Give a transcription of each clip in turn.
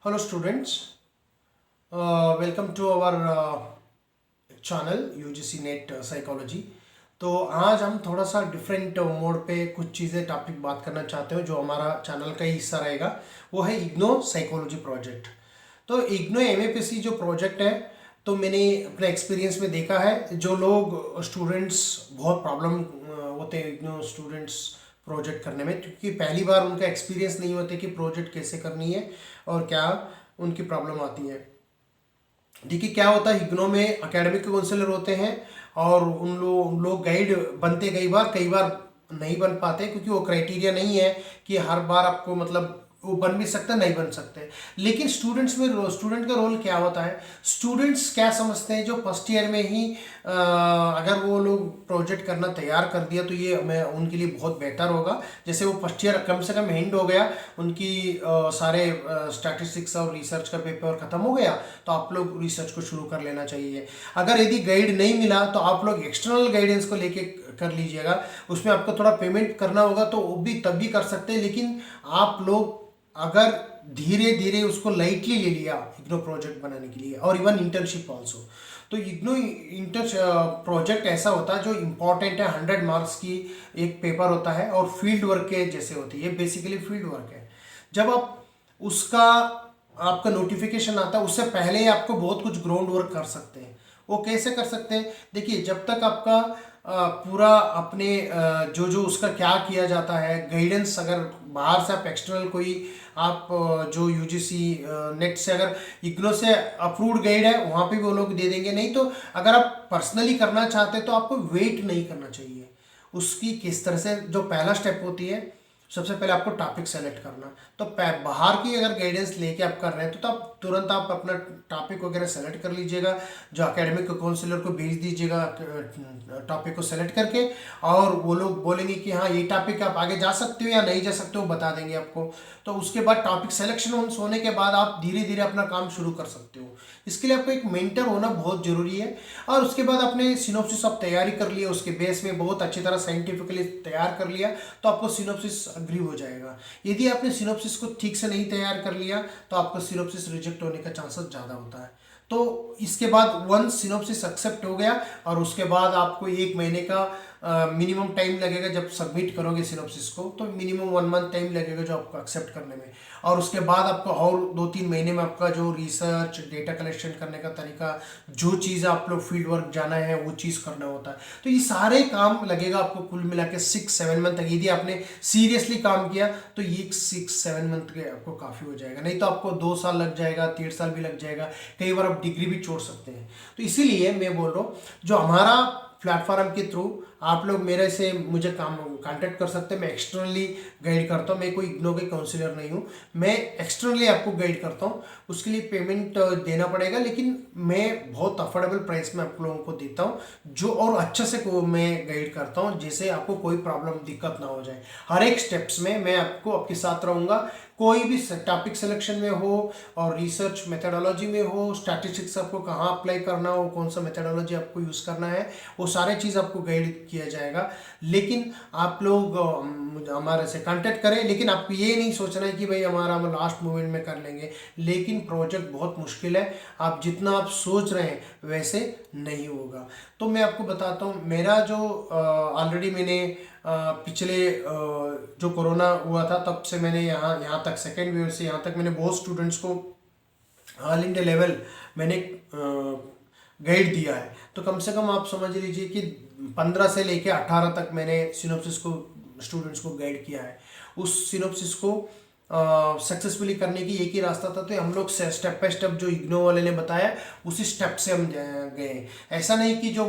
Hello students, welcome to our channel UGC net psychology. तो आज हम थोड़ा सा डिफरेंट मोड पे कुछ चीज़ें टॉपिक बात करना चाहते हो जो हमारा चैनल का ही हिस्सा रहेगा। वो है इग्नो साइकोलॉजी प्रोजेक्ट। तो इग्नो एमएपीसी जो प्रोजेक्ट है, तो मैंने अपने एक्सपीरियंस में देखा है जो लोग स्टूडेंट्स बहुत प्रॉब्लम होते हैं इग्नो स्टूडेंट्स प्रोजेक्ट करने में, क्योंकि पहली बार उनका एक्सपीरियंस नहीं होता कि प्रोजेक्ट कैसे करनी है और क्या उनकी प्रॉब्लम आती है। देखिए क्या होता है, इग्नो में एकेडमिक काउंसलर होते हैं और उन लोग गाइड बनते कई बार नहीं बन पाते, क्योंकि वो क्राइटेरिया नहीं है कि हर बार आपको मतलब वो बन भी सकते नहीं बन सकते। लेकिन स्टूडेंट का रोल क्या होता है, स्टूडेंट्स क्या समझते हैं जो फर्स्ट ईयर में ही अगर वो लोग प्रोजेक्ट करना तैयार कर दिया तो ये मैं उनके लिए बहुत बेहतर होगा। जैसे वो फर्स्ट ईयर कम से कम एंड हो गया, उनकी सारे स्टैटिस्टिक्स और रिसर्च का पेपर खत्म हो गया, तो आप लोग रिसर्च को शुरू कर लेना चाहिए। अगर यदि गाइड नहीं मिला तो आप लोग एक्सटर्नल गाइडेंस को लेके कर लीजिएगा। उसमें आपको थोड़ा पेमेंट करना होगा तो वो भी तब भी कर सकते हैं, लेकिन आप लोग अगर धीरे धीरे उसको लाइटली ले लिया इग्नो प्रोजेक्ट बनाने के लिए, और इवन इंटर्नशिप ऑल्सो, तो इग्नो इंटर प्रोजेक्ट ऐसा होता है जो इम्पोर्टेंट है। 100 मार्क्स की एक पेपर होता है और फील्ड वर्क के जैसे होती है, बेसिकली फील्ड वर्क है। जब आप उसका आपका नोटिफिकेशन आता है उससे पहले ही आपको बहुत कुछ ग्राउंड वर्क कर सकते हैं। वो कैसे कर सकते हैं, देखिए जब तक आपका पूरा अपने जो जो उसका क्या किया जाता है गाइडेंस, अगर बाहर से आप एक्सटर्नल कोई आप जो यूजीसी नेट से अगर इग्नो से अप्रूव्ड गाइड है वहाँ पे भी वो लोग दे देंगे। नहीं तो अगर आप पर्सनली करना चाहते हैं तो आपको वेट नहीं करना चाहिए। उसकी किस तरह से जो पहला स्टेप होती है, सबसे पहले आपको टॉपिक सेलेक्ट करना। तो बाहर की अगर गाइडेंस लेके आप कर रहे हैं तो आप तुरंत आप अपना टॉपिक वगैरह सेलेक्ट कर लीजिएगा, जो एकेडमिक काउंसलर को भेज दीजिएगा टॉपिक को सेलेक्ट करके, और वो लोग बोलेंगे कि हाँ ये टॉपिक आप आगे जा सकते हो या नहीं जा सकते हो, बता देंगे आपको। तो उसके बाद टॉपिक सिलेक्शन होने के बाद आप धीरे धीरे अपना काम शुरू कर सकते हो। इसके लिए आपको एक मेंटर होना बहुत जरूरी है। और उसके बाद अपने सिनॉप्सिस आप तैयारी कर लिए, उसके बेस में बहुत अच्छी तरह साइंटिफिकली तैयार कर लिया तो आपको सिनॉप्सिस अग्री हो जाएगा। यदि आपने सिनॉप्सिस को ठीक से नहीं तैयार कर लिया तो आपका सिनॉप्सिस रिजेक्ट होने का चांसेस ज़्यादा होता है। तो इसके बाद वंस सिनॉप्सिस एक्सेप्ट हो गया और उसके बाद आपको 1 महीने का मिनिमम टाइम लगेगा। जब सबमिट करोगे सिनॉप्सिस को तो मिनिमम 1 मंथ टाइम लगेगा जो आपको एक्सेप्ट करने में। और उसके बाद आपको और 2-3 महीने में आपका जो रिसर्च डेटा कलेक्शन करने का तरीका, जो चीज़ आप लोग फील्ड वर्क जाना है वो चीज़ करना होता है। तो ये सारे काम लगेगा आपको कुल मिला के 6-7 मंथ तक। यदि आपने सीरियसली काम किया तो ये 6-7 मंथ के आपको काफ़ी हो जाएगा। नहीं तो आपको 2 साल लग जाएगा, 1.5 साल भी लग जाएगा, कई बार आप डिग्री भी छोड़ सकते हैं। तो इसीलिए मैं बोल रहा हूँ जो हमारा प्लेटफॉर्म के थ्रू आप लोग मेरे से मुझे काम कांटेक्ट कर सकते हैं। मैं एक्सटर्नली गाइड करता हूँ, मैं कोई इग्नो के काउंसलर नहीं हूँ, मैं एक्सटर्नली आपको गाइड करता हूँ। उसके लिए पेमेंट देना पड़ेगा, लेकिन मैं बहुत अफोर्डेबल प्राइस में आप लोगों को देता हूँ जो और अच्छे से को मैं गाइड करता हूँ, जिससे आपको कोई प्रॉब्लम दिक्कत ना हो जाए। हर एक स्टेप्स में मैं आपको आपके साथ रहूँगा। कोई भी टॉपिक सिलेक्शन में हो और रिसर्च मेथडोलॉजी में हो, स्टैटिस्टिक्स आपको कहाँ अप्लाई करना हो, कौन सा मेथडोलॉजी आपको यूज़ करना है, वो सारे चीज़ आपको गाइड किया जाएगा। लेकिन आप लोग हमारे से कांटेक्ट करें, लेकिन आपको ये नहीं सोचना है कि भाई हमारा हम लास्ट मोमेंट में कर लेंगे। लेकिन प्रोजेक्ट बहुत मुश्किल है, आप जितना आप सोच रहे हैं वैसे नहीं होगा। तो मैं आपको बताता हूँ, मेरा जो ऑलरेडी मैंने पिछले जो कोरोना हुआ था तब से मैंने यहाँ तक सेकेंड वेव से यहाँ तक मैंने बहुत स्टूडेंट्स को ऑल इंडिया लेवल मैंने गाइड दिया है। तो कम से कम आप समझ लीजिए कि 15 से लेके 18 तक मैंने सिनॉप्सिस को स्टूडेंट्स को गाइड किया है। उस सिनॉप्सिस को सक्सेसफुली करने की एक ही रास्ता था, तो हम लोग स्टेप बाय स्टेप जो इग्नो वाले ने बताया उसी स्टेप से हम गए। ऐसा नहीं कि जो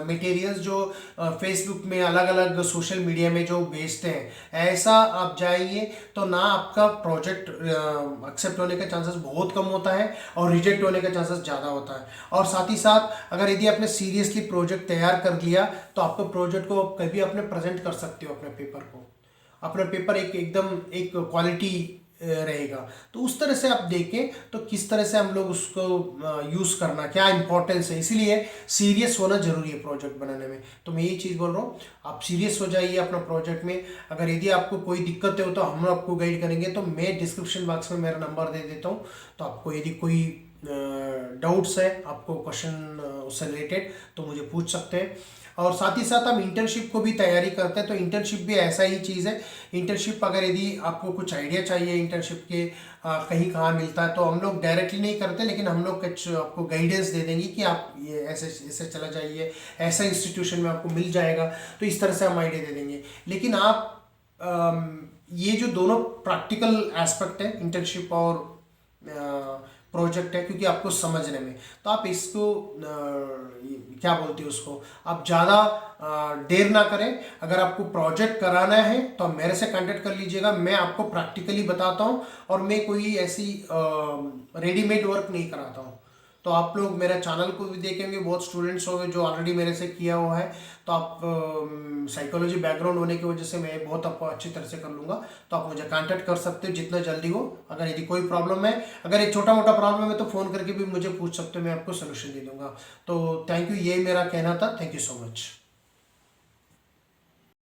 मटेरियल्स जो फेसबुक में अलग अलग सोशल मीडिया में जो भेजते हैं ऐसा आप जाइए तो ना आपका प्रोजेक्ट एक्सेप्ट होने का चांसेस बहुत कम होता है और रिजेक्ट होने का चांसेस ज़्यादा होता है। और साथ ही साथ अगर यदि आपने सीरियसली प्रोजेक्ट तैयार कर लिया तो आपको प्रोजेक्ट को कभी अपने प्रेजेंट कर सकते हो, अपने पेपर को, अपना पेपर एकदम एक क्वालिटी रहेगा। तो उस तरह से आप देखें तो किस तरह से हम लोग उसको यूज़ करना, क्या इंपॉर्टेंस है, इसीलिए सीरियस होना जरूरी है प्रोजेक्ट बनाने में। तो मैं यही चीज़ बोल रहा हूँ, आप सीरियस हो जाइए अपना प्रोजेक्ट में। अगर यदि आपको कोई दिक्कत हो तो हम आपको गाइड करेंगे। तो मैं डिस्क्रिप्शन बॉक्स में मेरा नंबर दे देता हूँ, तो आपको यदि कोई डाउट्स है, आपको क्वेश्चन उससे रिलेटेड, तो मुझे पूछ सकते हैं। और साथ ही साथ हम इंटर्नशिप को भी तैयारी करते हैं, तो इंटर्नशिप भी ऐसा ही चीज़ है। इंटर्नशिप अगर यदि आपको कुछ आइडिया चाहिए इंटर्नशिप के कहीं कहाँ मिलता है, तो हम लोग डायरेक्टली नहीं करते, लेकिन हम लोग कुछ आपको गाइडेंस दे देंगे कि आप ये ऐसे ऐसे चला जाइए, ऐसा इंस्टीट्यूशन में आपको मिल जाएगा। तो इस तरह से हम आइडिया दे देंगे। लेकिन आप ये जो दोनों प्रैक्टिकल एस्पेक्ट है, इंटर्नशिप और प्रोजेक्ट है, क्योंकि आपको समझने में, तो आप इसको क्या बोलते हैं उसको, आप ज़्यादा देर ना करें। अगर आपको प्रोजेक्ट कराना है तो आप मेरे से कांटेक्ट कर लीजिएगा, मैं आपको प्रैक्टिकली बताता हूँ, और मैं कोई ऐसी रेडीमेड वर्क नहीं कराता हूँ। तो आप लोग मेरा चैनल को भी देखेंगे, बहुत स्टूडेंट्स होंगे जो ऑलरेडी मेरे से किया हुआ है। तो आप साइकोलॉजी बैकग्राउंड होने की वजह से मैं बहुत आपको अच्छी तरह से कर लूँगा। तो आप मुझे कांटेक्ट कर सकते हो जितना जल्दी हो। अगर यदि कोई प्रॉब्लम है, अगर एक छोटा मोटा प्रॉब्लम है, तो फ़ोन करके भी मुझे पूछ सकते हो, मैं आपको सोल्यूशन दे दूँगा। तो थैंक यू, ये मेरा कहना था। Thank you so much.